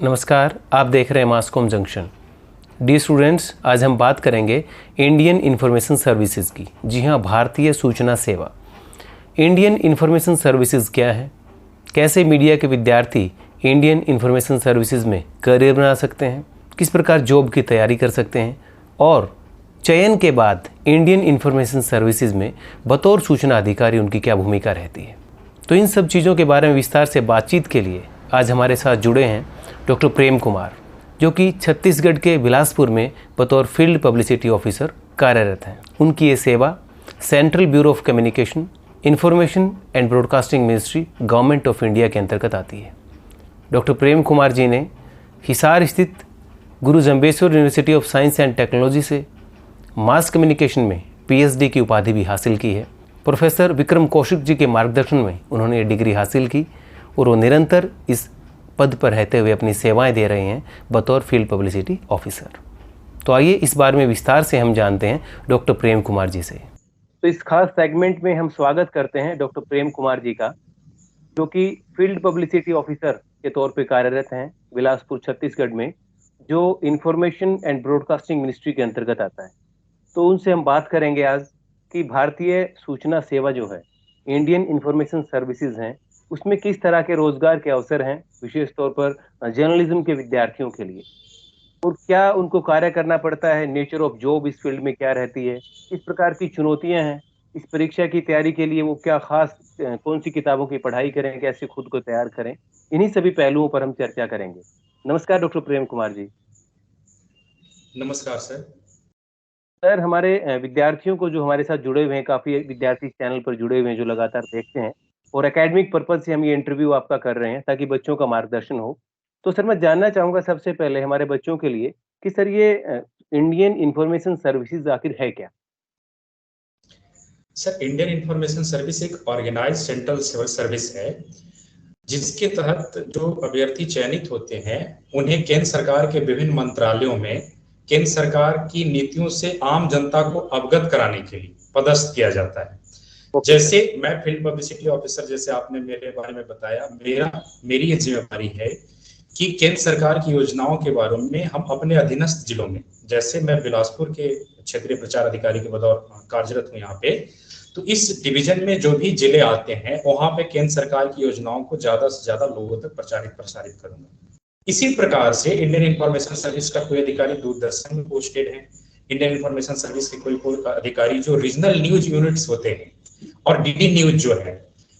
नमस्कार, आप देख रहे हैं मासकॉम जंक्शन। डी स्टूडेंट्स, आज हम बात करेंगे इंडियन इन्फॉर्मेशन सर्विसेज की। जी हाँ, भारतीय सूचना सेवा। इंडियन इन्फॉर्मेशन सर्विसेज क्या है, कैसे मीडिया के विद्यार्थी इंडियन इन्फॉर्मेशन सर्विसेज में करियर बना सकते हैं, किस प्रकार जॉब की तैयारी कर सकते हैं और चयन के बाद इंडियन इन्फॉर्मेशन सर्विसेज में बतौर सूचना अधिकारी उनकी क्या भूमिका रहती है। तो इन सब चीज़ों के बारे में विस्तार से बातचीत के लिए आज हमारे साथ जुड़े हैं डॉक्टर प्रेम कुमार, जो कि छत्तीसगढ़ के बिलासपुर में बतौर फील्ड पब्लिसिटी ऑफिसर कार्यरत हैं। उनकी ये सेवा central bureau of communication, information and broadcasting ministry, government of India के अंतर्गत आती है। डॉक्टर प्रेम कुमार जी ने हिसार स्थित गुरु Jambheshwar university of science and technology से मास कम्युनिकेशन में पीएचडी की उपाधि भी हासिल की है। प्रोफेसर विक्रम कौशिक जी के मार्गदर्शन में उन्होंने ये डिग्री हासिल की और वो निरंतर इस पद पर रहते हुए अपनी सेवाएं दे रहे हैं बतौर फील्ड पब्लिसिटी ऑफिसर। तो आइए इस बारे में विस्तार से हम जानते हैं डॉक्टर प्रेम कुमार जी से। तो इस खास सेगमेंट में हम स्वागत करते हैं डॉक्टर प्रेम कुमार जी का, जो कि फील्ड पब्लिसिटी ऑफिसर के तौर पर कार्यरत हैं बिलासपुर छत्तीसगढ़ में, जो इंफॉर्मेशन एंड ब्रॉडकास्टिंग मिनिस्ट्री के अंतर्गत आता है। तो उनसे हम बात करेंगे आज कि भारतीय सूचना सेवा जो है, इंडियन इंफॉर्मेशन सर्विसेज हैं, उसमें किस तरह के रोजगार के अवसर हैं, विशेष तौर पर जर्नलिज्म के विद्यार्थियों के लिए, और क्या उनको कार्य करना पड़ता है, नेचर ऑफ जॉब इस फील्ड में क्या रहती है, किस प्रकार की चुनौतियां हैं, इस परीक्षा की तैयारी के लिए वो क्या खास कौन सी किताबों की पढ़ाई करें, कैसे खुद को तैयार करें, इन्हीं सभी पहलुओं पर हम चर्चा करेंगे। नमस्कार डॉक्टर प्रेम कुमार जी। नमस्कार सर। सर, हमारे विद्यार्थियों को जो हमारे साथ जुड़े हुए हैं, काफ़ी विद्यार्थी चैनल पर जुड़े हुए हैं जो लगातार देखते हैं, और एकेडमिक पर्पज से हम ये इंटरव्यू आपका कर रहे हैं ताकि बच्चों का मार्गदर्शन हो। तो सर, मैं जानना चाहूँगा सबसे पहले हमारे बच्चों के लिए कि सर ये इंडियन इंफॉर्मेशन सर्विसेज आखिर है क्या? सर, इंडियन इंफॉर्मेशन सर्विस एक ऑर्गेनाइज्ड सेंट्रल सिविल सर्विस है, जिसके तहत जो अभ्यर्थी चयनित होते हैं उन्हें केंद्र सरकार के विभिन्न मंत्रालयों में केंद्र सरकार की नीतियों से आम जनता को अवगत कराने के लिए पदस्थ किया जाता है। जैसे मैं फील्ड पब्लिसिटी ऑफिसर, जैसे आपने मेरे बारे में बताया, मेरी ये जिम्मेदारी है कि केंद्र सरकार की योजनाओं के बारे में हम अपने अधीनस्थ जिलों में, जैसे मैं बिलासपुर के क्षेत्रीय प्रचार अधिकारी के बतौर कार्यरत हूँ यहाँ पे, तो इस डिवीजन में जो भी जिले आते हैं वहां पे केंद्र सरकार की योजनाओं को ज्यादा से ज्यादा लोगों तक प्रसारित करूंगा। इसी प्रकार से इंडियन इंफॉर्मेशन सर्विस का कोई अधिकारी दूरदर्शन में पोस्टेड है, इंडियन इंफॉर्मेशन सर्विस के कोई अधिकारी जो रीजनल न्यूज यूनिट्स होते हैं और डीडी न्यूज जो है,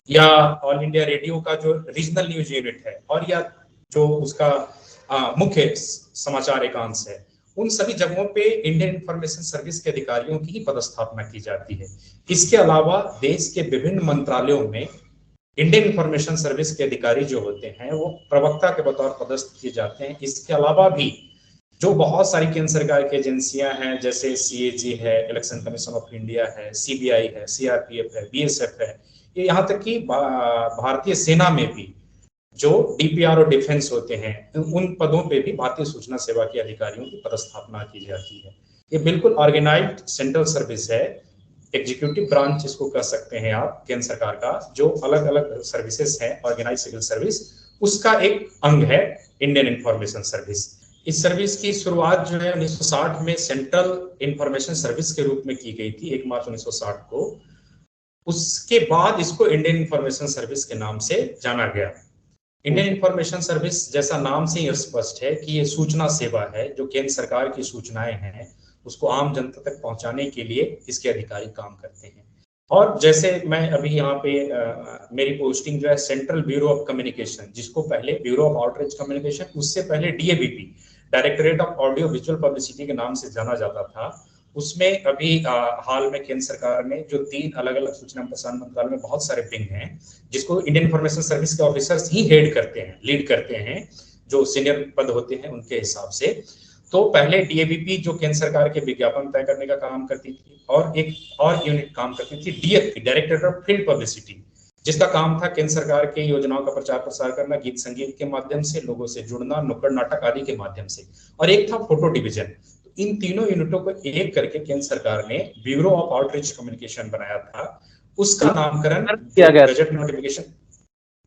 या ऑल इंडिया रेडियो का जो रीजनल न्यूज यूनिट है, और या जो उसका मुख्य समाचार एकांश है, उन सभी जगहों पे इंडियन इंफॉर्मेशन सर्विस के अधिकारियों की ही पदस्थापना की जाती है। इसके अलावा देश के विभिन्न मंत्रालयों में इंडियन इंफॉर्मेशन सर्विस के अधिकारी जो होते हैं वो प्रवक्ता के बतौर पदस्थ किए जाते हैं। इसके अलावा भी जो बहुत सारी केंद्र सरकार की एजेंसियां हैं, जैसे सीएजी है, इलेक्शन कमीशन ऑफ इंडिया है, सीबीआई है, सीआरपीएफ है, बीएसएफ है, ये यहाँ तक कि भारतीय सेना में भी जो डीपीआर और डिफेंस होते हैं, उन पदों पे भी भारतीय सूचना सेवा के अधिकारियों की पदस्थापना की जाती है। ये बिल्कुल ऑर्गेनाइज्ड सेंट्रल सर्विस है, एग्जीक्यूटिव ब्रांच इसको कह सकते हैं आप, केंद्र सरकार का जो अलग अलग सर्विसेज है, ऑर्गेनाइज सिविल सर्विस, उसका एक अंग है इंडियन इंफॉर्मेशन सर्विस। इस सर्विस की शुरुआत जो है 1960 में सेंट्रल इंफॉर्मेशन सर्विस के रूप में की गई थी, 1 मार्च 1960 को। उसके बाद इसको इंडियन इंफॉर्मेशन सर्विस के नाम से जाना गया। इंडियन इंफॉर्मेशन सर्विस, जैसा नाम से ही स्पष्ट है कि ये सूचना सेवा है, जो केंद्र सरकार की सूचनाएं हैं उसको आम जनता तक पहुंचाने के लिए इसके अधिकारी काम करते हैं। और जैसे मैं अभी यहाँ पे मेरी पोस्टिंग जो है सेंट्रल ब्यूरो ऑफ कम्युनिकेशन, जिसको पहले ब्यूरो ऑफ आउटरीच कम्युनिकेशन, उससे पहले DABP, directorate of audio visual publicity के नाम से जाना जाता था, उसमें अभी हाल में केंद्र सरकार ने जो 3 अलग अलग सूचना प्रसारण मंत्रालय में बहुत सारे विंग हैं, जिसको इंडियन इंफॉर्मेशन सर्विस के ऑफिसर्स ही हेड करते हैं, लीड करते हैं, जो सीनियर पद होते हैं उनके हिसाब से। तो पहले डीएबीपी जो केंद्र सरकार के विज्ञापन तय करने का काम करती थी, और एक और यूनिट काम करती थी DFP, directorate of field publicity, जिसका काम था केंद्र सरकार के योजनाओं का प्रचार प्रसार करना, गीत संगीत के माध्यम से, लोगों से जुड़ना, नुक्कड़ नाटक आदि के माध्यम से। और एक था फोटो डिवीजन। इन तीनों यूनिटों को एक करके केंद्र सरकार ने ब्यूरो ऑफ आउटरीच कम्युनिकेशन बनाया था। उसका नामकरण किया गया गजट नोटिफिकेशन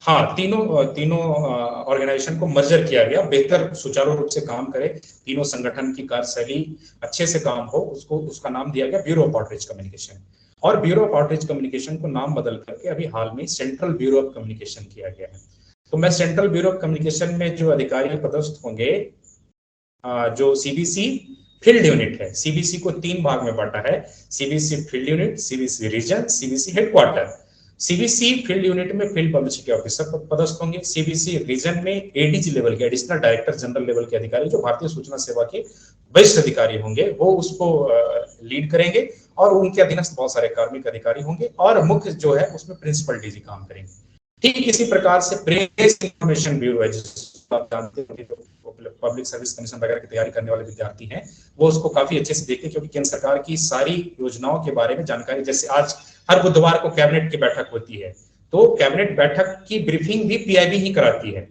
हाँ, तीनों ऑर्गेनाइजेशन को मर्जर किया गया, बेहतर सुचारू रूप से काम करे, तीनों संगठन की कार्यशैली अच्छे से काम हो, उसको उसका नाम दिया गया ब्यूरो ऑफ आउटरीच कम्युनिकेशन। और ब्यूरो ऑफ आउटरीच कम्युनिकेशन को नाम बदल करके अभी हाल में सेंट्रल ब्यूरो ऑफ कम्युनिकेशन किया गया है। तो मैं सेंट्रल ब्यूरो ऑफ कम्युनिकेशन में जो अधिकारी पदस्थ होंगे, जो सीबीसी फील्ड यूनिट है, सीबीसी को 3 भाग में बांटा है, CBC field unit, CBC region, CBC headquarter. CBC field unit में फील्ड पब्लिसिटी ऑफिसर पदस्थ होंगे, सीबीसी रीजन में एडीजी लेवल के, एडिशनल डायरेक्टर जनरल लेवल के अधिकारी जो भारतीय सूचना सेवा के वरिष्ठ अधिकारी होंगे, वो उसको लीड करेंगे, और उनके अधीनस्थ बहुत सारे कार्मिक अधिकारी होंगे, और मुख्य जो है उसमें प्रिंसिपल डीजी काम करेंगे। ठीक इसी प्रकार से प्रेस इंफॉर्मेशन ब्यूरो है, जिसको आप जानते हैं, पब्लिक सर्विस कमीशन वगैरह की तैयारी करने वाले विद्यार्थी हैं, वो उसको काफी अच्छे से देखते हैं, क्योंकि केंद्र सरकार की सारी योजनाओं के बारे में जानकारी, जैसे आज हर बुधवार को कैबिनेट की बैठक होती है, तो कैबिनेट बैठक की ब्रीफिंग भी पीआईबी ही कराती है।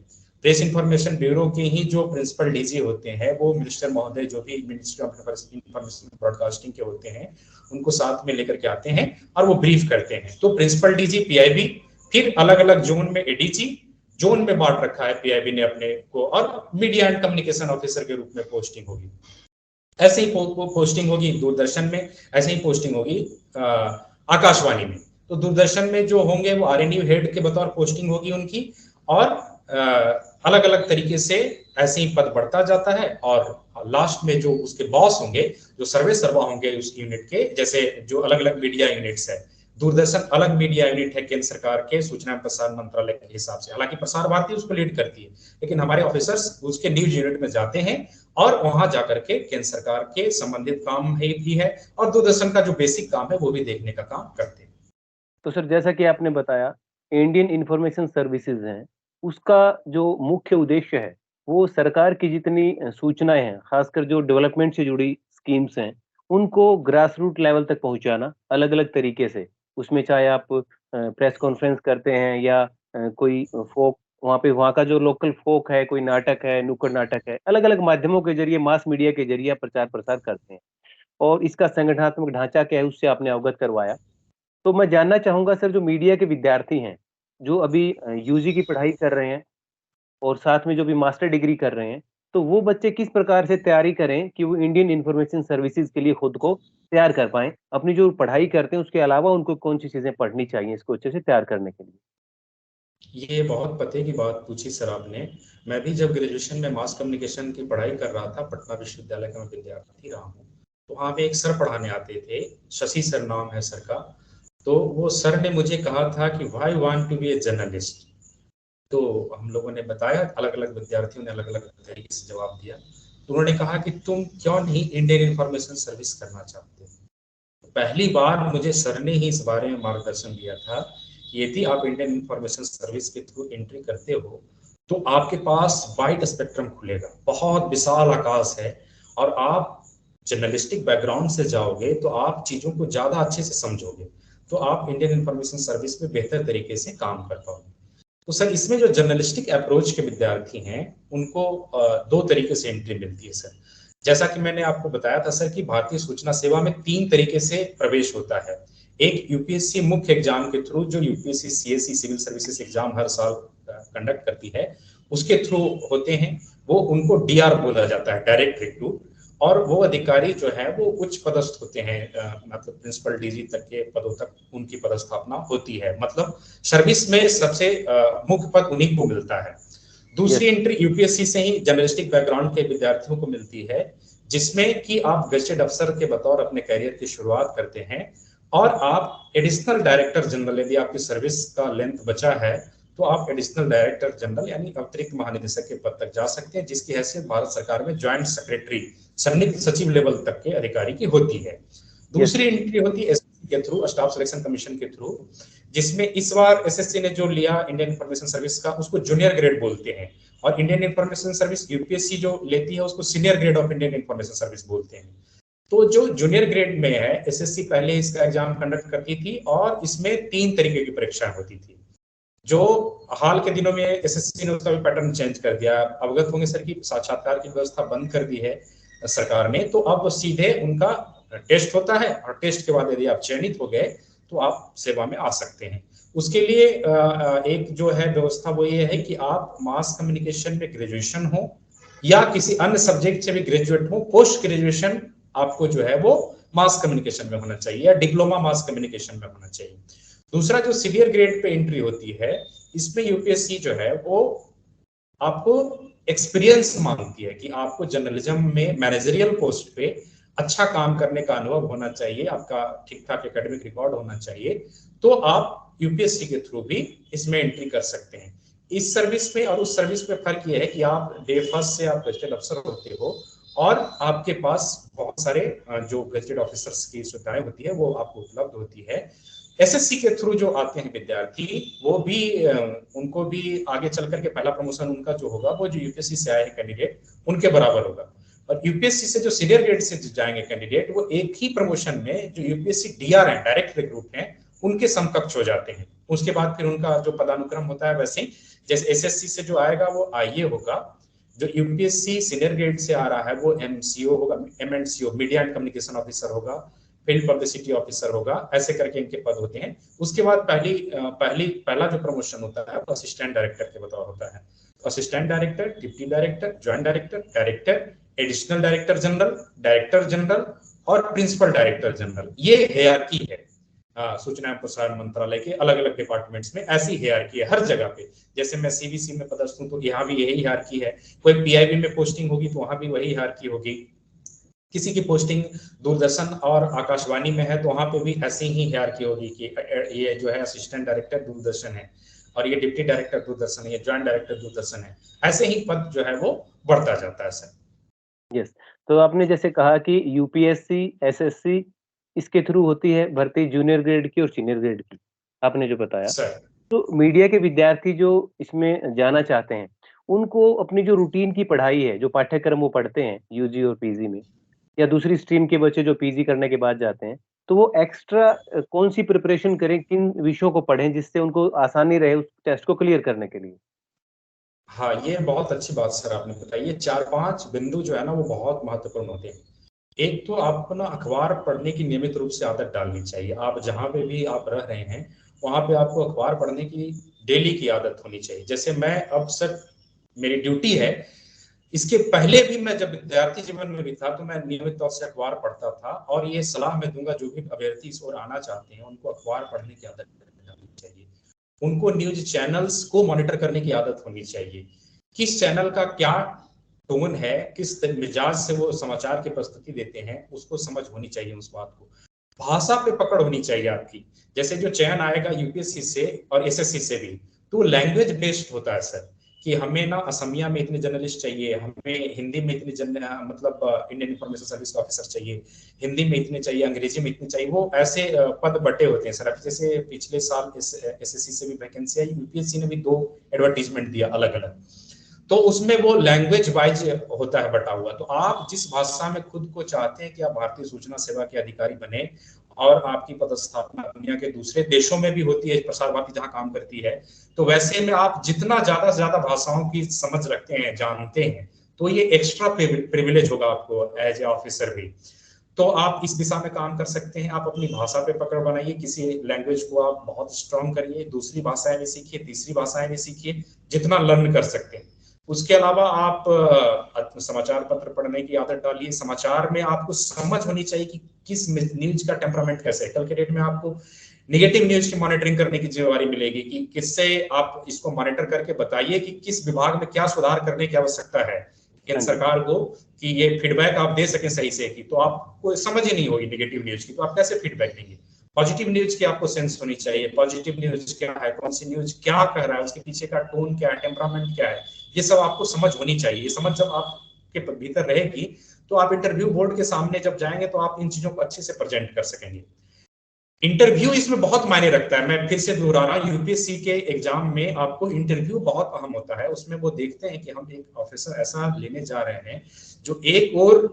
प्रेस इंफॉर्मेशन ब्यूरो के ही जो प्रिंसिपल डीजी होते हैं, वो मिनिस्टर महोदय, जो भी मिनिस्ट्री ऑफ इंफॉर्मेशन ब्रॉडकास्टिंग के होते हैं, उनको साथ में लेकर के आते हैं और वो ब्रीफ करते हैं। तो प्रिंसिपल डीजी, पीआईबी, फिर अलग अलग जोन में एडीजी, जोन में बांट रखा है पीआईबी ने अपने को, और मीडिया एंड कम्युनिकेशन ऑफिसर के रूप में पोस्टिंग होगी। ऐसे ही पोस्टिंग होगी दूरदर्शन में, ऐसे ही पोस्टिंग होगी आकाशवाणी में। तो दूरदर्शन में जो होंगे वो आरएनयू हेड के बतौर पोस्टिंग होगी उनकी, और अलग अलग तरीके से ऐसे ही पद बढ़ता जाता है, और लास्ट में जो उसके बॉस होंगे, जो सर्वे सर्वा होंगे उस यूनिट के, जैसे जो अलग अलग मीडिया यूनिट्स है, दूरदर्शन अलग मीडिया यूनिट है केंद्र सरकार के सूचना एवं प्रसारण मंत्रालय के हिसाब से, हालांकि प्रसार भारती उसको लीड करती है, लेकिन हमारे ऑफिसर्स उसके न्यूज यूनिट में जाते हैं और वहां जाकर के केंद्र सरकार के संबंधित काम भी है, और दूरदर्शन का जो बेसिक काम है वो भी देखने का काम करते हैं। तो सर, जैसा कि आपने बताया, इंडियन इंफॉर्मेशन सर्विसेज हैं, उसका जो मुख्य उद्देश्य है, वो सरकार की जितनी सूचनाएँ हैं, खासकर जो डेवलपमेंट से जुड़ी स्कीम्स हैं, उनको ग्रास रूट लेवल तक पहुँचाना अलग-अलग तरीके से। उसमें चाहे आप प्रेस कॉन्फ्रेंस करते हैं, या कोई फ़ोक, वहाँ पे वहाँ का जो लोकल फ़ोक है, कोई नाटक है, नुक्कड़ नाटक है, अलग-अलग माध्यमों के ज़रिए, मास मीडिया के ज़रिए प्रचार-प्रसार करते हैं। और इसका संगठनात्मक ढाँचा क्या है, उससे आपने अवगत करवाया। तो मैं जानना चाहूँगा सर, जो मीडिया के विद्यार्थी हैं, जो अभी यूजी की पढ़ाई कर रहे हैं और साथ में जो भी मास्टर डिग्री कर रहे हैं, तो वो बच्चे किस प्रकार से तैयारी करें कि वो इंडियन इन्फॉर्मेशन सर्विसेज़ के लिए खुद को तैयार कर पाएँ? अपनी जो पढ़ाई करते हैं उसके अलावा उनको कौन-सी चीज़ें पढ़नी चाहिए इसको अच्छे से तैयार करने के लिए? ये बहुत पते की बात पूछी सर आपने। मैं भी जब ग्रेजुएशन में मास कम्युनिकेशन की पढ़ाई कर रहा था, पटना विश्वविद्यालय का मैं विद्यार्थी रहा हूँ, तो वहाँ पे एक सर पढ़ाने आते थे, शशि सर नाम है सर का। तो वो सर ने मुझे कहा था कि why want to be a journalist. तो हम लोगों ने बताया, अलग अलग विद्यार्थियों ने अलग अलग तरीके से जवाब दिया। तो उन्होंने कहा कि तुम क्यों नहीं इंडियन इंफॉर्मेशन सर्विस करना चाहते हो। पहली बार मुझे सर ने ही इस बारे में मार्गदर्शन दिया था कि यदि आप इंडियन इंफॉर्मेशन सर्विस के थ्रू एंट्री करते हो, तो आपके पास वाइड स्पेक्ट्रम खुलेगा, बहुत विशाल आकाश है, और आप जर्नलिस्टिक बैकग्राउंड से जाओगे तो आप चीजों को ज्यादा अच्छे से समझोगे, तो आप इंडियन इंफॉर्मेशन सर्विस में बेहतर तरीके से काम कर पाओगे। तो सर, इसमें जो जर्नलिस्टिक अप्रोच के विद्यार्थी हैं, उनको 2 तरीके से एंट्री मिलती है सर। जैसा कि मैंने आपको बताया था सर कि भारतीय सूचना सेवा में 3 तरीके से प्रवेश होता है। एक यूपीएससी मुख्य एग्जाम के थ्रू, जो UPSC CSC civil services exam हर साल कंडक्ट करती है, उसके थ्रू होते हैं। वो उनको डीआर बोला जाता है, डायरेक्ट रिक्रूट। और वो अधिकारी जो है वो उच्च पदस्थ होते हैं, मतलब प्रिंसिपल डीजी तक के पदों तक उनकी पदस्थापना होती है। मतलब सर्विस में सबसे मुख्य पद उन्हीं को मिलता है। दूसरी एंट्री यूपीएससी से ही जर्नलिस्टिक बैकग्राउंड के विद्यार्थियों को मिलती है, जिसमें कि आप गजेटेड अफसर के बतौर अपने करियर की शुरुआत करते हैं, और आप एडिशनल डायरेक्टर जनरल, यदि आपकी सर्विस का लेंथ बचा है, तो आप एडिशनल डायरेक्टर जनरल यानी अतिरिक्त महानिदेशक के पद तक जा सकते हैं, जिसकी हैसियत भारत सरकार में ज्वाइंट सेक्रेटरी, संयुक्त सचिव लेवल तक के अधिकारी की होती है। दूसरी एंट्री होती है एसएससी के थ्रू, स्टाफ सिलेक्शन कमीशन के थ्रू, जिसमें इस बार एसएससी ने जो लिया इंडियन इंफॉर्मेशन सर्विस का, उसको जूनियर ग्रेड बोलते हैं, और इंडियन इंफॉर्मेशन सर्विस यूपीएससी जो लेती है उसको senior grade of Indian information service बोलते हैं। तो जो जूनियर ग्रेड में है, एसएससी पहले इसका एग्जाम कंडक्ट करती थी, और इसमें 3 तरीके की परीक्षाएं होती थी, जो हाल के दिनों में एसएससी ने उसका भी पैटर्न चेंज कर दिया। अवगत होंगे सर की साक्षात्कार की व्यवस्था बंद कर दी है सरकार ने, तो अब सीधे उनका टेस्ट होता है, और टेस्ट के बाद यदि आप चयनित हो गए तो आप सेवा में आ सकते हैं। उसके लिए एक जो है व्यवस्था वो ये है कि आप मास कम्युनिकेशन में ग्रेजुएशन हो या किसी अन्य सब्जेक्ट से भी ग्रेजुएट हो, पोस्ट ग्रेजुएशन आपको जो है वो मास कम्युनिकेशन में होना चाहिए या डिप्लोमा मास कम्युनिकेशन में होना चाहिए। दूसरा जो सीनियर ग्रेड पे एंट्री होती है, इसमें यूपीएससी जो है वो आपको एक्सपीरियंस मांगती है कि आपको जर्नलिज्म में मैनेजरियल पोस्ट पे अच्छा काम करने का अनुभव होना चाहिए, आपका ठीक ठाक एकेडमिक रिकॉर्ड होना चाहिए, तो आप यूपीएससी के थ्रू भी इसमें एंट्री कर सकते हैं। इस सर्विस में और उस सर्विस में फर्क यह है कि आप डे फर्स्ट से आप गजेटेड अफसर होते हो और आपके पास बहुत सारे जो गजेटेड ऑफिसर्स की सुविधाएं होती है वो आपको उपलब्ध होती है। एसएससी के थ्रू जो आते हैं विद्यार्थी, वो भी उनको भी आगे चल करके पहला प्रमोशन उनका जो होगा वो जो यूपीएससी से आए हैं कैंडिडेट उनके बराबर होगा। और यूपीएससी से जो सीनियर ग्रेड से जाएंगे कैंडिडेट, वो एक ही प्रमोशन में जो यूपीएससी डीआर है, डायरेक्ट रिक्रूट है, उनके समकक्ष हो जाते हैं। उसके बाद फिर उनका जो पदानुक्रम होता है वैसे ही जैसे एसएससी से जो आएगा वो आईए होगा, जो यूपीएससी सीनियर ग्रेड से आ रहा है वो एमसीओ होगा, एमएनसीओ मीडिया एंड कम्युनिकेशन ऑफिसर होगा, फील्ड पब्लिसिटी ऑफिसर होगा, ऐसे करके इनके पद होते हैं। उसके बाद पहला जो प्रमोशन होता है वो असिस्टेंट डायरेक्टर के बतौर होता है। Assistant director, deputy director, joint director, director, additional director general, director general और प्रिंसिपल डायरेक्टर जनरल, ये हायरार्की है सूचना एवं प्रसारण मंत्रालय के अलग अलग डिपार्टमेंट्स में। ऐसी हायरार्की है हर जगह पे। जैसे मैं सीबीसी में पदस्थ हूं तो यहाँ भी यही हायरार्की है, कोई पीआईबी में पोस्टिंग होगी तो वहां भी वही हायरार्की होगी, किसी की पोस्टिंग दूरदर्शन और आकाशवाणी में है तो वहां पे भी ऐसी ही हायरार्की होगी कि ये जो है असिस्टेंट डायरेक्टर दूरदर्शन है और ये डिप्टी डायरेक्टर दूरदर्शन है, ये ज्वाइंट डायरेक्टर दूरदर्शन है, ऐसे ही पद जो है वो बढ़ता जाता है सर। यस। तो आपने जैसे कहा कि यूपीएससी, एसएससी इसके थ्रू होती है भर्ती जूनियर ग्रेड की और सीनियर ग्रेड की, आपने जो बताया। सर तो मीडिया के विद्यार्थी जो इसमें जाना चाहते हैं, उनको अपनी जो रूटीन की पढ़ाई है, जो पाठ्यक्रम वो पढ़ते हैं यूजी और पीजी में, या दूसरी स्ट्रीम के बच्चे जो पीजी करने के बाद जाते हैं, तो वो एक्स्ट्रा कौन-सी प्रिपरेशन करें, किन विषयों को पढ़ें जिससे उनको आसानी रहे उस टेस्ट को क्लियर करने के लिए? हाँ, ये बहुत अच्छी बात सर आपने बताई। ये 4-5 बिंदु जो है ना वो बहुत महत्वपूर्ण होते हैं। एक तो आपको ना अखबार पढ़ने की नियमित रूप से आदत डालनी चाहिए। आप जहाँ पे भी आप रह रहे हैं, वहाँ पे आपको अखबार पढ़ने की डेली की आदत होनी चाहिए। जैसे मैं अब सर मेरी ड्यूटी है, इसके पहले भी मैं जब विद्यार्थी जीवन में भी था तो मैं नियमित तौर से अखबार पढ़ता था और ये सलाह मैं दूंगा जो भी अभ्यर्थी इस ओर आना चाहते हैं उनको अखबार पढ़ने की आदत डालनी चाहिए। उनको न्यूज चैनल्स को मॉनिटर करने की आदत होनी चाहिए। किस चैनल का क्या टोन है, किस मिजाज से वो समाचार की प्रस्तुति देते हैं, उसको समझ होनी चाहिए उस बात को। भाषा पे पकड़ होनी चाहिए आपकी। जैसे जो चयन आएगा यूपीएससी से और एसएससी से भी, तो लैंग्वेज बेस्ड होता है सर, कि हमें ना असमिया में इतने जर्नलिस्ट चाहिए, हमें हिंदी में इतने मतलब इंडियन इंफॉर्मेशन सर्विस का ऑफिसर चाहिए, हिंदी में इतने चाहिए, अंग्रेजी में इतने चाहिए, वो ऐसे पद बटे होते हैं सर। अब जैसे पिछले साल एसएससी से भी वैकेंसी आई, यूपीएससी ने भी 2 एडवर्टीजमेंट दिया अलग अलग, तो उसमें वो लैंग्वेज वाइज होता है बटा हुआ। तो आप जिस भाषा में खुद को चाहते हैं कि आप भारतीय सूचना सेवा के अधिकारी बने और आपकी पदस्थापना दुनिया के दूसरे देशों में भी होती है, प्रसार भारती जहां काम करती है, तो वैसे में आप जितना ज्यादा से ज्यादा भाषाओं की समझ रखते हैं, जानते हैं, तो ये एक्स्ट्रा प्रिविलेज होगा आपको एज ए ऑफिसर भी। तो आप इस दिशा में काम कर सकते हैं। आप अपनी भाषा पे पकड़ बनाइए, किसी लैंग्वेज को आप बहुत स्ट्रांग करिए, दूसरी भाषाएं भी सीखिए, तीसरी भाषाएं भी सीखिए, जितना लर्न कर सकते हैं। उसके अलावा आप समाचार पत्र पढ़ने की आदत डालिए। समाचार में आपको समझ होनी चाहिए कि किस न्यूज का टेम्परामेंट कैसे है। कल के डेट में आपको निगेटिव न्यूज की मॉनिटरिंग करने की जिम्मेवारी मिलेगी कि किससे आप इसको मॉनिटर करके बताइए कि किस विभाग में क्या सुधार करने की आवश्यकता है केंद्र सरकार को, कि ये फीडबैक आप दे सकें सही से। की तो आपको समझ ही नहीं होगी निगेटिव न्यूज की, तो आप कैसे फीडबैक देंगे। पॉजिटिव न्यूज की आपको सेंस होनी चाहिए, पॉजिटिव न्यूज क्या है, कौन सी न्यूज क्या कह रहा है, उसके पीछे का टोन क्या है, टेम्परामेंट क्या है, ये सब आपको समझ होनी चाहिए। ये समझ जब आपके भीतर रहेगी तो आप इंटरव्यू बोर्ड के सामने जब जाएंगे तो आप इन चीजों को अच्छे से प्रेजेंट कर सकेंगे। इंटरव्यू इसमें बहुत मायने रखता है। मैं फिर से दोहरा रहा हूं, यूपीएससी के एग्जाम में आपको इंटरव्यू बहुत अहम होता है। उसमें वो देखते हैं कि हम एक ऑफिसर ऐसा लेने जा रहे हैं जो एक और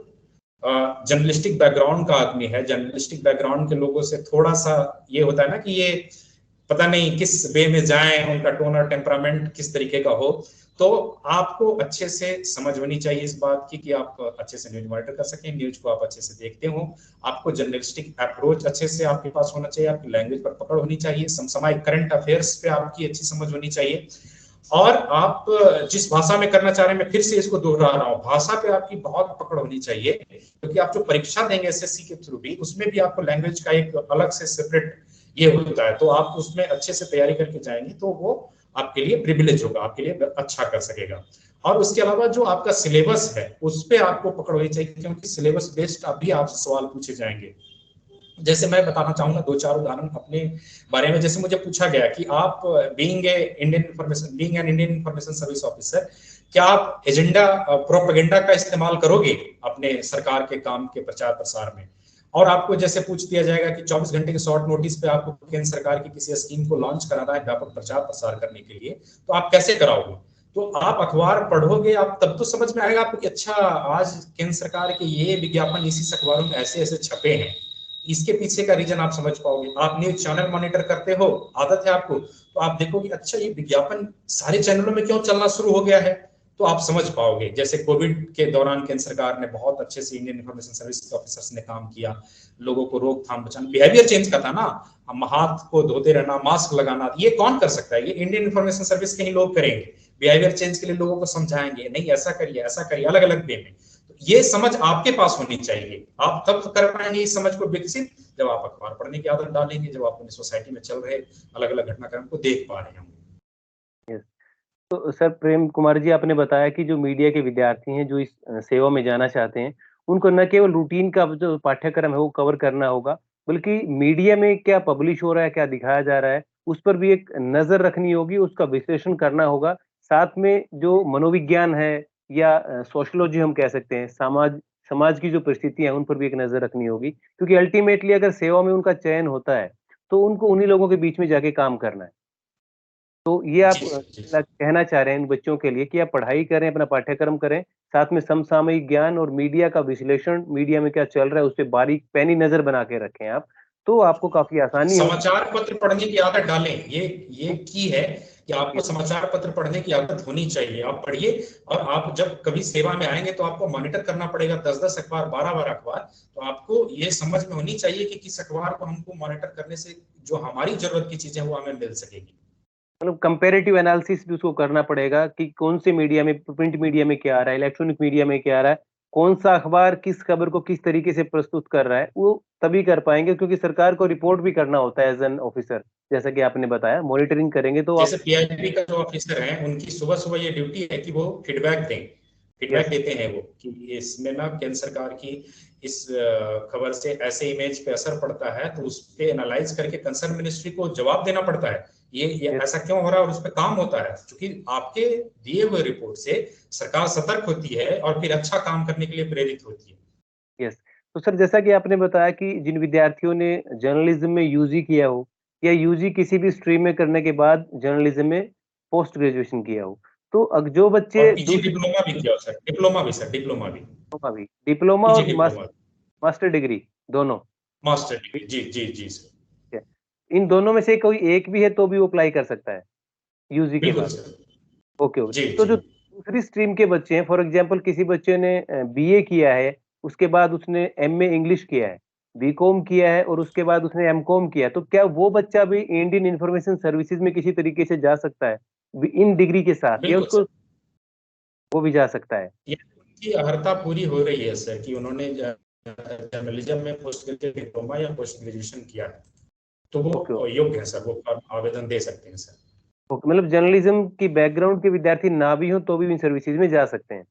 जर्नलिस्टिक बैकग्राउंड का आदमी है। जर्नलिस्टिक बैकग्राउंड के लोगों से थोड़ा सा ये होता है ना कि ये पता नहीं किस वे में जाएं, उनका टोन और टेम्परामेंट किस तरीके का हो। तो आपको अच्छे से समझ होनी चाहिए इस बात की कि आप अच्छे से न्यूज मॉनिटर कर सकें, न्यूज को आप अच्छे से देखते हो। आपको जर्नलिस्टिक अप्रोच अच्छे से आपके पास होना चाहिए, आपकी लैंग्वेज पर पकड़ होनी चाहिए, समसामयिक करंट अफेयर्स पे आपकी अच्छी समझ होनी चाहिए। और आप जिस भाषा में करना चाह रहे हैं, मैं फिर से इसको दोहरा रहा हूँ, भाषा पे आपकी बहुत पकड़ होनी चाहिए, क्योंकि आप जो परीक्षा देंगे एसएससी के थ्रू भी, उसमें भी आपको लैंग्वेज का एक अलग से सेपरेट ये होता है। तो आप उसमें अच्छे से तैयारी करके जाएंगे तो वो आपके लिए प्रिविलेज होगा, आपके लिए अच्छा कर सकेगा। और उसके अलावा जो आपका सिलेबस है उस पर आपको पकड़ होनी चाहिए, क्योंकि सिलेबस बेस्ड अभी आपसे सवाल पूछे जाएंगे। जैसे मैं बताना चाहूंगा दो चार उदाहरण अपने बारे में। जैसे मुझे पूछा गया कि आप being an Indian information service officer, क्या आप एजेंडा प्रोपेगेंडा का इस्तेमाल करोगे अपने सरकार के काम के प्रचार प्रसार में? और आपको जैसे पूछ दिया जाएगा कि 24 घंटे के शॉर्ट नोटिस पे आपको केंद्र सरकार की किसी स्कीम को लॉन्च कराना है व्यापक प्रचार प्रसार करने के लिए, तो आप कैसे कराओगे? तो आप अखबार पढ़ोगे, आप तब तो समझ में आएगा आपको कि अच्छा, आज केंद्र सरकार के ये विज्ञापन इसी अखबारों में ऐसे ऐसे छपे हैं, इसके पीछे का रीजन आप समझ पाओगे। आप न्यूज चैनल मॉनिटर करते हो, आदत है आपको, तो आप देखोगे अच्छा ये विज्ञापन सारे चैनलों में क्यों चलना शुरू हो गया है, तो आप समझ पाओगे। जैसे कोविड के दौरान केंद्र सरकार ने बहुत अच्छे से इंडियन इंफॉर्मेशन सर्विस ऑफिसर्स ने काम किया, लोगों को रोकथाम बचाना, बिहेवियर चेंज का था ना, हम हाथ को धोते रहना, मास्क लगाना, ये कौन कर सकता है? ये इंडियन इंफॉर्मेशन सर्विस के ही लोग करेंगे। बिहेवियर चेंज के लिए लोगों को समझाएंगे, नहीं ऐसा करिए ऐसा करिए, अलग अलग वे में। तो ये समझ आपके पास होनी चाहिए। आप तब कर पाएंगे इस समझ को विकसित जब आप अखबार पढ़ने की आदत डालेंगे, जब आप अपनी सोसाइटी में चल रहे अलग अलग घटनाक्रम को देख पा रहे होंगे। यस। तो सर प्रेम कुमार जी, आपने बताया कि जो मीडिया के विद्यार्थी हैं जो इस सेवा में जाना चाहते हैं, उनको न केवल रूटीन का जो पाठ्यक्रम है वो कवर करना होगा, बल्कि मीडिया में क्या पब्लिश हो रहा है, क्या दिखाया जा रहा है, उस पर भी एक नज़र रखनी होगी, उसका विश्लेषण करना होगा। साथ में जो मनोविज्ञान है या सोशियोलॉजी हम कह सकते हैं, समाज समाज की जो परिस्थितियाँ हैं, उन पर भी एक नज़र रखनी होगी। क्योंकि अल्टीमेटली अगर सेवा में उनका चयन होता है, तो उनको उन्हीं लोगों के बीच में जाके काम करना है। तो ये आप जी जी। कहना चाह रहे हैं इन बच्चों के लिए कि आप पढ़ाई करें, अपना पाठ्यक्रम करें, साथ में समसामयिक ज्ञान और मीडिया का विश्लेषण, मीडिया में क्या चल रहा है, उस पे बारीक पैनी नज़र बना के रखें आप, तो आपको काफ़ी आसानी होगी। समाचार पत्र पढ़ने की आदत डालें, ये की है कि आपको समाचार पत्र पढ़ने की आदत होनी चाहिए। आप पढ़िए, और आप जब कभी सेवा में आएंगे तो आपको मॉनिटर करना पड़ेगा 10-10 अखबार, 12-12 अखबार। तो आपको ये समझ में होनी चाहिए कि किस अखबार को हमको मॉनिटर करने से जो हमारी जरूरत की चीजें वो हमें मिल सकेगी। मतलब कंपैरेटिव एनालिसिस भी उसको करना पड़ेगा कि कौन से मीडिया में, प्रिंट मीडिया में क्या आ रहा है, इलेक्ट्रॉनिक मीडिया में क्या आ रहा है, कौन सा अखबार किस खबर को किस तरीके से प्रस्तुत कर रहा है, वो तभी कर पाएँगे क्योंकि सरकार को रिपोर्ट भी करना होता है एज़ एन ऑफिसर, जैसा कि आपने बताया, मॉनिटरिंग करेंगे तो आप। जैसे पीआईबी का जो ऑफिसर है, उनकी सुबह सुबह ये ड्यूटी है कि वो फीडबैक दें, फीडबैक यस, देते हैं वो कि इसमें ना केंद्र सरकार की इस खबर से ऐसे इमेज पे असर पड़ता है, तो उस पे एनालाइज करके कंसर्न मिनिस्ट्री को जवाब देना पड़ता है, ये यस, ऐसा क्यों हो रहा है, और उस पर काम होता है। क्योंकि आपके दिए हुए रिपोर्ट से सरकार सतर्क होती है और फिर अच्छा काम करने के लिए प्रेरित होती है। यस। तो सर जैसा कि आपने बताया कि जिन विद्यार्थियों ने जर्नलिज़्म में यूजी किया हो या यूजी किसी भी स्ट्रीम में करने के बाद जर्नलिज़्म में पोस्ट ग्रेजुएशन किया हो, तो जो और बच्चे पीजी दूसरी डिप्लोमा भी किया सर, डिप्लोमा भी सर, डिप्लोमा भी, डिप्लोमा पीजी और डिप्लोमा, मास्टर डिग्री दोनों। मास्टर डिग्री, जी जी जी सर। ठीक है। इन दोनों में से कोई एक भी है तो भी वो अप्लाई कर सकता है यूजी के बिल्कुल बाद। सर। Okay, okay. जी तो जी। जो दूसरी स्ट्रीम के बच्चे हैं, फॉर एग्जांपल किसी बच्चे ने बीए किया है, उसके बाद उसने एमए इंग्लिश किया है, बीकॉम किया है और उसके बाद उसने एमकॉम किया है, तो क्या वो बच्चा भी इंडियन इंफॉर्मेशन सर्विसेज में किसी तरीके से जा सकता है इन डिग्री के साथ, या बिल्कुल उसको सर, वो भी जा सकता है? ये उनकी अर्हता पूरी हो रही है सर कि उन्होंने जर्नलिज्म में पोस्ट ग्रेजुएट डिप्लोमा या पोस्ट ग्रेजुएशन किया है, तो ओके, वो ओके। योग्य है सर, वो आवेदन दे सकते हैं सर। ओके, मतलब जर्नलिज्म की बैकग्राउंड के विद्यार्थी ना भी हो तो भी इन सर्विसेज में जा सकते हैं।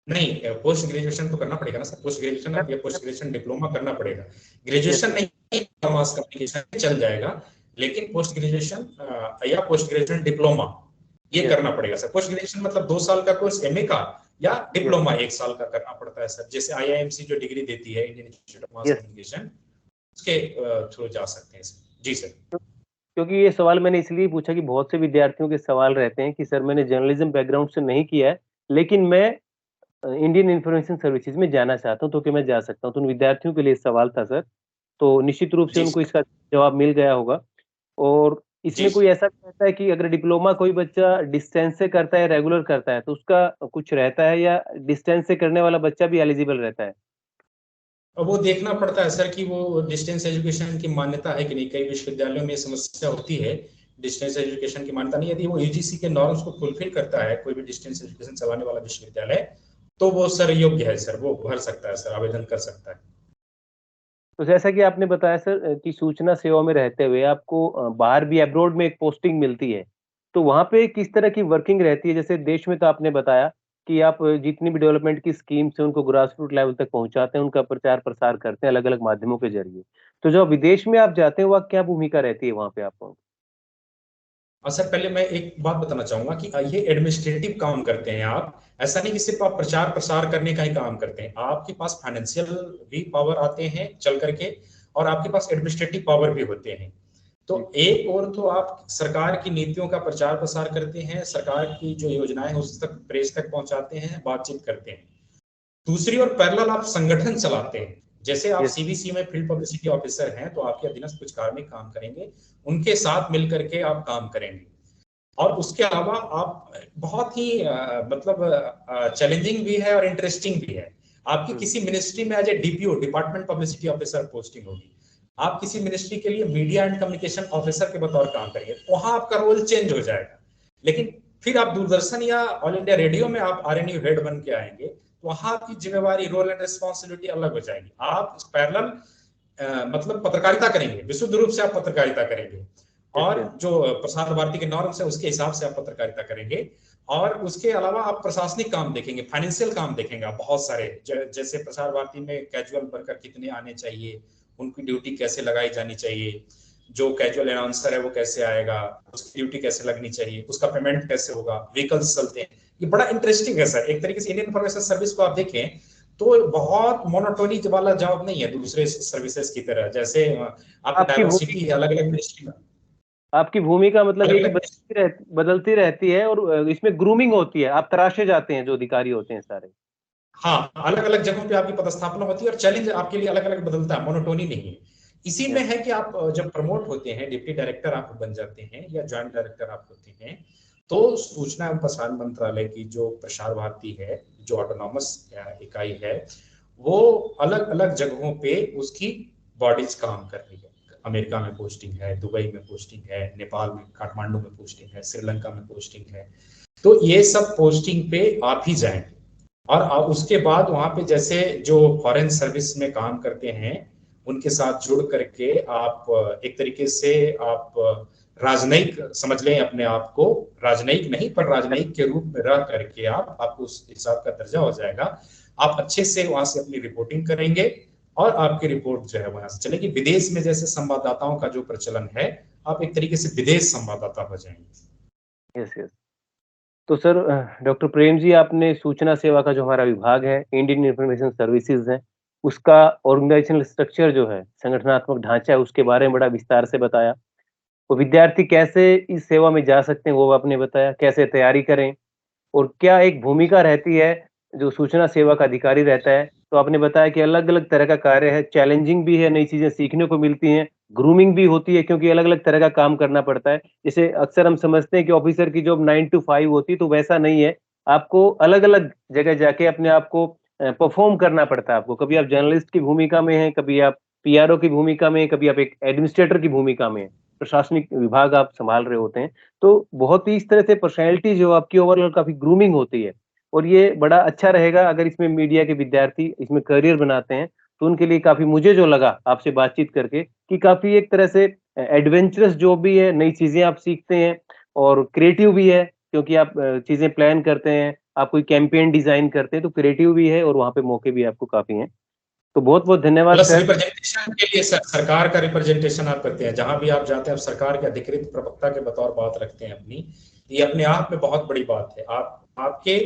नहीं, पोस्ट ग्रेजुएशन तो करना पड़ेगा ना सर, पोस्ट ग्रेजुएशन अब या पोस्ट ग्रेजुएशन डिप्लोमा करना पड़ेगा। यस, ग्रेजुएशन नहीं, मास कम्युनिकेशन चल जाएगा, लेकिन पोस्ट ग्रेजुएशन या पोस्ट ग्रेजुएशन डिप्लोमा ये यस, करना पड़ेगा सर। पोस्ट ग्रेजुएशन मतलब 2 साल का कोर्स एमए का, या यस, डिप्लोमा 1 साल का करना पड़ता है सर। जैसे आईआईएमसी जो डिग्री देती है, Indian institute of mass yes. Communication, उसके थ्रू जा सकते हैं सर। जी सर। क्योंकि ये सवाल मैंने इसलिए पूछा कि बहुत से विद्यार्थियों के सवाल रहते हैं कि सर मैंने जर्नलिज्म बैकग्राउंड से नहीं किया है, लेकिन मैं इंडियन इंफॉर्मेशन सर्विसेज में जाना चाहता हूँ, तो क्या मैं जा सकता हूँ? तो उन विद्यार्थियों के लिए सवाल था सर। तो निश्चित रूप से जी उनको सर। इसका जवाब मिल गया होगा। और जी इसमें कोई ऐसा भी रहता है कि अगर डिप्लोमा कोई बच्चा डिस्टेंस से करता है, रेगुलर करता है, तो उसका कुछ रहता है, या डिस्टेंस से करने वाला बच्चा भी एलिजिबल रहता है? अब वो देखना पड़ता है सर कि वो डिस्टेंस एजुकेशन की मान्यता है कि नहीं। कई विश्वविद्यालयों में समस्या होती है, डिस्टेंस एजुकेशन की मान्यता नहीं। यदि वो यूजीसी के नॉर्म्स को फुलफिल करता है कोई भी डिस्टेंस एजुकेशन चलाने वाला विश्वविद्यालय, तो वो सर योग्य है सर, वो भर सकता है सर, आवेदन कर सकता है। तो जैसा कि आपने बताया सर कि सूचना सेवा में रहते हुए आपको बाहर भी अब्रॉड में एक पोस्टिंग मिलती है, तो वहाँ पे किस तरह की वर्किंग रहती है? जैसे देश में तो आपने बताया कि आप जितनी भी डेवलपमेंट की स्कीम्स हैं उनको ग्रास रूट लेवल तक पहुँचाते हैं, उनका प्रचार प्रसार करते हैं अलग-अलग माध्यमों के ज़रिए। तो जो विदेश में आप जाते हैं, वहाँ क्या भूमिका रहती है वहाँ पे आपको? और सर पहले मैं एक बात बताना चाहूंगा कि ये एडमिनिस्ट्रेटिव काम करते हैं आप। ऐसा नहीं कि सिर्फ आप प्रचार प्रसार करने का ही काम करते हैं, आपके पास फाइनेंशियल भी पावर आते हैं चल करके, और आपके पास एडमिनिस्ट्रेटिव पावर भी होते हैं। तो जी, एक और तो आप सरकार की नीतियों का प्रचार प्रसार करते हैं, सरकार की जो योजनाएं हैं उस तक प्रेस तक पहुंचाते हैं, बातचीत करते हैं। दूसरी ओर पैरेलल आप संगठन चलाते हैं। जैसे आप यस, सीबीसी में फील्ड पब्लिसिटी ऑफिसर हैं, तो आपके अधीनस्थ कुछ कार्मिक काम करेंगे, उनके साथ मिलकर के आप काम करेंगे। और उसके अलावा आप बहुत ही मतलब चैलेंजिंग भी है और इंटरेस्टिंग भी है। आपकी हुँ, किसी मिनिस्ट्री में as a DPO, department publicity officer posting होगी, आप किसी मिनिस्ट्री के लिए मीडिया एंड कम्युनिकेशन ऑफिसर के बतौर काम करेंगे, वहां आपका रोल चेंज हो जाएगा। लेकिन फिर आप दूरदर्शन या ऑल इंडिया रेडियो में आप आरएनयू हेड बन के आएंगे, तो वहां आपकी जिम्मेवारी, रोल एंड रिस्पॉन्सिबिलिटी अलग हो जाएगी। आप पैरेलल मतलब पत्रकारिता करेंगे, विशुद्ध रूप से आप पत्रकारिता करेंगे, यस, और यस, जो प्रसार भारती के नॉर्म्स है उसके हिसाब से आप पत्रकारिता करेंगे। और उसके अलावा आप प्रशासनिक काम देखेंगे, फाइनेंशियल काम देखेंगे आप बहुत सारे। जैसे प्रसार भारती में कैजुअल वर्कर कितने आने चाहिए, उनकी ड्यूटी कैसे लगाई जानी चाहिए, जो कैजुअल अनाउंसर है वो कैसे आएगा, उसकी ड्यूटी कैसे लगनी चाहिए, उसका पेमेंट कैसे होगा, व्हीकल्स चलते हैं। ये बड़ा इंटरेस्टिंग है सर। एक तरीके से इंडियन इन्फॉर्मेशन सर्विस को आप देखें तो बहुत मोनोटोनी वाला जॉब नहीं है दूसरे सर्विसेज की तरह। जैसे आपकी आपकी डाइवर्सिटी है भूमिका अलग अलग मिनिस्ट्री में, आपकी भूमिका मतलब अलग ये कि अलग। बदलती रहती है, और इसमें ग्रूमिंग होती है, आप तराशे जाते हैं जो अधिकारी होते हैं सारे। हाँ, अलग अलग जगहों पे आपकी पदस्थापना होती है और चैलेंज आपके लिए अलग अलग बदलता है, मोनोटोनी नहीं है। इसी में यस, है कि आप जब प्रमोट होते हैं, डिप्टी डायरेक्टर आप बन जाते हैं या ज्वाइंट डायरेक्टर आप होते हैं, तो सूचना एवं प्रसारण मंत्रालय की जो प्रसार भारती है, जो ऑटोनॉमस इकाई है, वो अलग अलग जगहों पे उसकी बॉडीज काम कर रही है। अमेरिका में पोस्टिंग है, दुबई में पोस्टिंग है, नेपाल में काठमांडू में पोस्टिंग है, श्रीलंका में पोस्टिंग है। तो ये सब पोस्टिंग पे आप ही जाएंगे। और उसके बाद वहां पे जैसे जो फॉरेन सर्विस में काम करते हैं, उनके साथ जुड़ करके आप एक तरीके से आप राजनयिक समझ लें अपने आप को। राजनयिक नहीं पर राजनयिक के रूप में रह करके आप, आपको उस हिसाब का दर्जा हो जाएगा। आप अच्छे से वहां से अपनी रिपोर्टिंग करेंगे और आपकी रिपोर्ट जो है वहां से चलेगी। विदेश में जैसे संवाददाताओं का जो प्रचलन है, आप एक तरीके से विदेश संवाददाता हो जाएंगे। Yes, yes. तो सर डॉक्टर प्रेम जी, आपने सूचना सेवा का जो हमारा विभाग है, इंडियन इन्फॉर्मेशन सर्विसेज है, उसका ऑर्गेनाइजेशनल स्ट्रक्चर जो है, संगठनात्मक ढांचा है, उसके बारे में बड़ा विस्तार से बताया। तो विद्यार्थी कैसे इस सेवा में जा सकते हैं, वो आपने बताया, कैसे तैयारी करें और क्या एक भूमिका रहती है जो सूचना सेवा का अधिकारी रहता है। तो आपने बताया कि अलग-अलग तरह का कार्य है, चैलेंजिंग भी है, नई चीज़ें सीखने को मिलती हैं, ग्रूमिंग भी होती है क्योंकि अलग-अलग तरह का काम करना पड़ता है। जैसे अक्सर हम समझते हैं कि ऑफ़िसर की जॉब 9 टू 5 होती है, तो वैसा नहीं है। आपको अलग-अलग जगह जाके अपने आप को परफ़ॉर्म करना पड़ता है आपको। कभी आप जर्नलिस्ट की भूमिका में हैं, कभी आप पीआरओ की भूमिका में हैं, कभी आप एक एडमिनिस्ट्रेटर की भूमिका में हैं। प्रशासनिक विभाग आप सँभाल रहे होते हैं। तो बहुत ही इस तरह से पर्सनैलिटी जो आपकी ओवरऑल काफ़ी ग्रूमिंग होती है, और ये बड़ा अच्छा रहेगा अगर इसमें मीडिया के विद्यार्थी इसमें करियर बनाते हैं, तो उनके लिए काफ़ी, मुझे जो लगा आपसे बातचीत करके, कि काफ़ी एक तरह से एडवेंचरस जॉब भी है, नई चीज़ें आप सीखते हैं और क्रिएटिव भी है क्योंकि आप चीज़ें प्लान करते हैं, आप कोई कैंपेन डिज़ाइन करते हैं, तो क्रिएटिव भी है और वहाँ पे मौके भी आपको काफ़ी हैं। तो बहुत-बहुत धन्यवाद प्लस सर। रिप्रेजेंटेशन के लिए सरकार का रिप्रेजेंटेशन आप करते हैं, जहां भी आप जाते हैं आप सरकार के अधिकृत प्रवक्ता के बतौर बात रखते हैं अपनी। ये अपने आप में बहुत बड़ी बात है। आप, आपके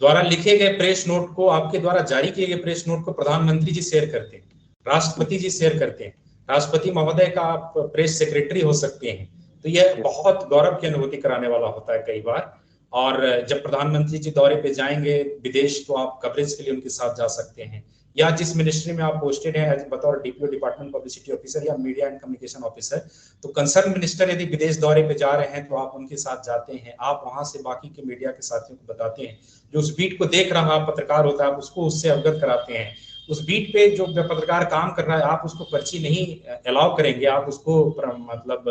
द्वारा लिखे गए प्रेस नोट को, आपके द्वारा जारी किए गए प्रेस नोट को प्रधानमंत्री जी शेयर करते हैं, राष्ट्रपति जी शेयर करते हैं, राष्ट्रपति महोदय का आप प्रेस सेक्रेटरी हो सकते हैं। तो यह बहुत गौरव की अनुभूति कराने वाला होता है कई बार। और जब प्रधानमंत्री जी दौरे पे जाएंगे विदेश, तो आप कवरेज के लिए उनके साथ जा सकते हैं। या जिस मिनिस्ट्री में आप पोस्टेड हैं बतौर डीपीओ डिपार्टमेंट पब्लिसिटी ऑफिसर या मीडिया एंड कम्युनिकेशन ऑफिसर, तो कंसर्न मिनिस्टर यदि विदेश दौरे पे जा रहे हैं तो आप उनके साथ जाते हैं, आप वहां से बाकी के मीडिया के साथियों को बताते हैं, जो उस बीट को देख रहा पत्रकार होता है आप उसको उससे अवगत कराते हैं, उस बीट पे जो पत्रकार काम कर रहा है आप उसको पर्ची नहीं अलाउ करेंगे, आप उसको मतलब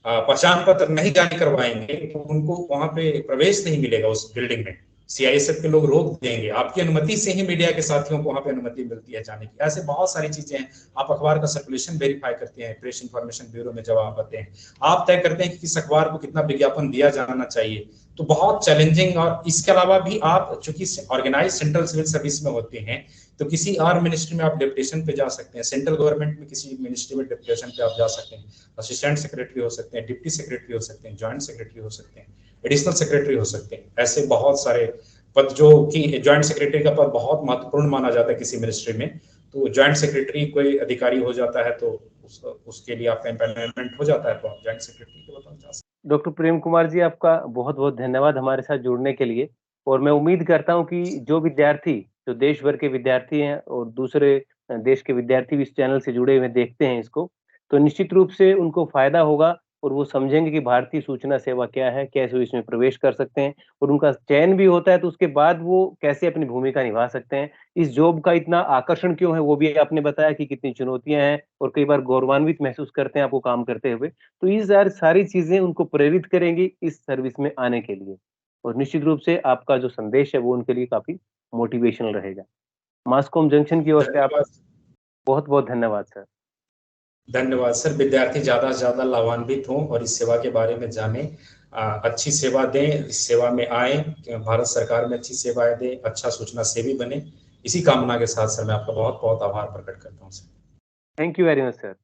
पहचान पत्र नहीं जारी करवाएंगे तो उनको वहां पे प्रवेश नहीं मिलेगा उस बिल्डिंग में, सीआईएसएफ के लोग रोक देंगे, आपकी अनुमति से ही मीडिया के साथियों को वहां पे अनुमति मिलती है जाने की। ऐसे बहुत सारी चीजें हैं। आप अखबार का सर्कुलेशन वेरीफाई करते हैं, प्रेस इंफॉर्मेशन ब्यूरो में जब आप आते हैं, आप तय करते हैं कि किस अखबार को कितना विज्ञापन दिया जाना चाहिए, तो बहुत चैलेंजिंग। और इसके अलावा भी आप चूंकि ऑर्गेनाइज सेंट्रल सिविल सर्विस में होते हैं तो किसी और मिनिस्ट्री में आप डेपुटेशन पे जा सकते हैं, सेंट्रल गवर्नमेंट में किसी मिनिस्ट्री में डेपुटेशन पे आप जा सकते हैं, असिस्टेंट सेक्रेटरी हो सकते हैं, डिप्टी सेक्रेटरी हो सकते हैं, ज्वाइंट सेक्रेटरी हो सकते हैं, एडिशनल सेक्रेटरी हो सकते हैं। ऐसे बहुत सारे पद, जो कि ज्वाइंट सेक्रेटरी का पद बहुत महत्वपूर्ण माना जाता है किसी मिनिस्ट्री में, तो ज्वाइंट सेक्रेटरी कोई अधिकारी हो जाता है तो उसके लिए आपका एम्पैनलमेंट हो जाता है तो आप ज्वाइंट सेक्रेटरी के पद जा सकते हैं। डॉक्टर प्रेम कुमार जी, आपका बहुत बहुत धन्यवाद हमारे साथ जुड़ने के लिए। और मैं उम्मीद करता हूं कि जो विद्यार्थी, जो देश भर के विद्यार्थी हैं और दूसरे देश के विद्यार्थी भी इस चैनल से जुड़े हुए देखते हैं इसको, तो निश्चित रूप से उनको फायदा होगा और वो समझेंगे कि भारतीय सूचना सेवा क्या है, कैसे वो इसमें प्रवेश कर सकते हैं, और उनका चयन भी होता है तो उसके बाद वो कैसे अपनी भूमिका निभा सकते हैं। इस जॉब का इतना आकर्षण क्यों है वो भी आपने बताया कि कितनी चुनौतियां हैं और कई बार गौरवान्वित महसूस करते हैं आपको काम करते हुए। तो ये सारी चीजें उनको प्रेरित करेंगी इस सर्विस में आने के लिए, और निश्चित रूप से आपका जो संदेश है वो उनके लिए काफी मोटिवेशनल रहेगा। मास्कॉम जंक्शन की ओर से आपका धन्यवाद। बहुत बहुत धन्यवाद सर। धन्यवाद सर। विद्यार्थी ज्यादा से ज्यादा लाभान्वित हों और इस सेवा के बारे में जानें, अच्छी सेवा दें, इस सेवा में आए, भारत सरकार में अच्छी सेवाएं दें, अच्छा सूचना सेवी बने। इसी कामना के साथ सर मैं आपका बहुत बहुत आभार प्रकट करता हूँ sir. Thank you very much sir.